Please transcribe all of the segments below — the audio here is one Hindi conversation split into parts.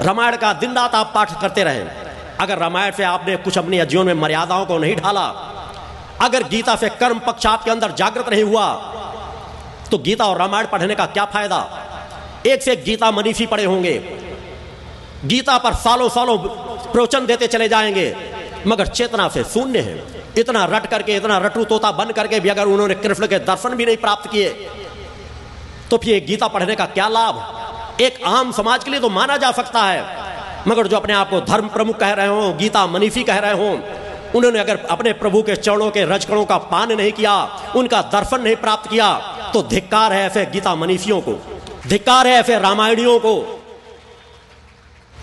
रामायण का दिन रात आप पाठ करते रहें, अगर रामायण से आपने कुछ अपने जीवन में मर्यादाओं को नहीं ढाला, अगर गीता से कर्म पक्ष आपके अंदर जागृत नहीं हुआ, तो गीता और रामायण पढ़ने का क्या फायदा। एक से एक गीता मनीषी पढ़े होंगे, गीता पर सालों सालों प्रवचन देते चले जाएंगे, मगर चेतना से शून्य है। इतना रट करके, इतना रटू तोता बन करके भी अगर उन्होंने कृष्ण के दर्शन भी नहीं प्राप्त किए, तो फिर गीता पढ़ने का क्या लाभ। एक आम समाज के लिए तो माना जा सकता है, मगर जो अपने आप को धर्म प्रमुख कह रहे हो, गीता मनीषी कह रहे हो, उन्होंने अगर अपने प्रभु के चरणों के रजकणों का पान नहीं किया, उनका दर्शन नहीं प्राप्त किया, तो धिक्कार है ऐसे गीता मनीषियों को, धिक्कार है ऐसे रामायणियों को।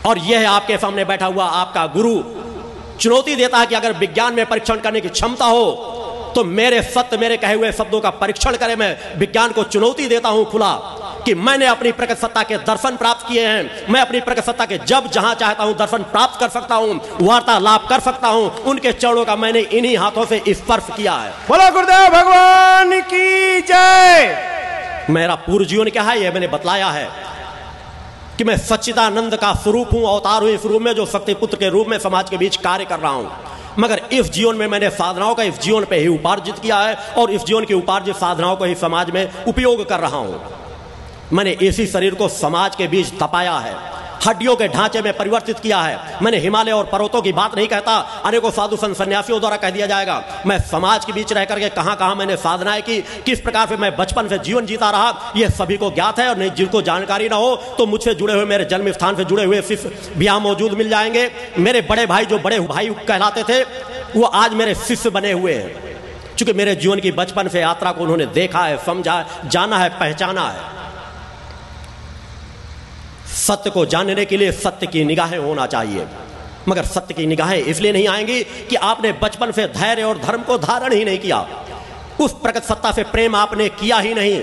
और यह है आपके सामने बैठा हुआ आपका गुरु चुनौती देता है कि अगर विज्ञान में परीक्षण करने की क्षमता हो तो मेरे सत्य, मेरे कहे हुए शब्दों का परीक्षण करें। मैं विज्ञान को चुनौती देता हूं खुला कि मैंने अपनी प्रकट सत्ता के दर्शन प्राप्त किए हैं, मैं अपनी प्रकट सत्ता के जब जहां चाहता हूं दर्शन प्राप्त कर सकता हूं, वार्तालाप कर सकता हूं, उनके चरणों का मैंने इन्हीं हाथों से स्पर्श किया है। बोलो गुरुदेव भगवान की जय। मेरा पूर्व जीवन क्या है, यह मैंने बतलाया है कि मैं सच्चिदानंद का स्वरूप हूं, अवतार हूं इस रूप में, जो शक्ति पुत्र के रूप में समाज के बीच कार्य कर रहा हूं। मगर इस जीवन में मैंने साधनाओं का इस जीवन पे ही उपार्जित किया है और इस जीवन की उपार्जित साधनाओं को ही समाज में उपयोग कर रहा हूं। मैंने इसी शरीर को समाज के बीच तपाया है, हड्डियों के ढांचे में परिवर्तित किया है। मैंने हिमालय और पर्वतों की बात नहीं कहता, अनेकों साधु संत सन्यासियों द्वारा कह दिया जाएगा। मैं समाज के बीच रह करके कहां कहां मैंने साधनाएं की, किस प्रकार से मैं बचपन से जीवन जीता रहा, यह सभी को ज्ञात है। और नहीं जिनको जानकारी ना हो तो मुझसे जुड़े हुए, मेरे जन्म स्थान से जुड़े हुए शिष्य भी यहां मौजूद मिल जाएंगे। मेरे बड़े भाई जो बड़े भाई कहलाते थे, वो आज मेरे शिष्य बने हुए हैं, क्योंकि मेरे जीवन की बचपन से यात्रा को उन्होंने देखा है, समझा, जाना है, पहचाना है। सत्य को जानने के लिए सत्य की निगाहें होना चाहिए, मगर सत्य की निगाहें इसलिए नहीं आएंगी कि आपने बचपन से धैर्य और धर्म को धारण ही नहीं किया, उस प्रकट सत्ता से प्रेम आपने किया ही नहीं,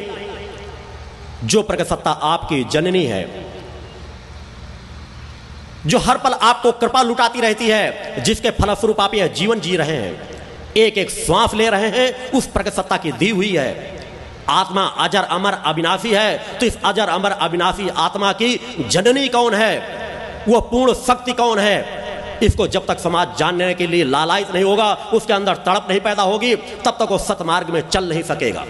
जो प्रकट सत्ता आपकी जननी है, जो हर पल आपको कृपा लुटाती रहती है, जिसके फलस्वरूप आप यह जीवन जी रहे हैं, एक एक श्वास ले रहे हैं, उस प्रकट सत्ता की दी हुई है। आत्मा अजर अमर अविनाशी है, तो इस अजर अमर अविनाशी आत्मा की जननी कौन है, वह पूर्ण शक्ति कौन है, इसको जब तक समाज जानने के लिए लालायित नहीं होगा, उसके अंदर तड़प नहीं पैदा होगी, तब तक वो सतमार्ग में चल नहीं सकेगा।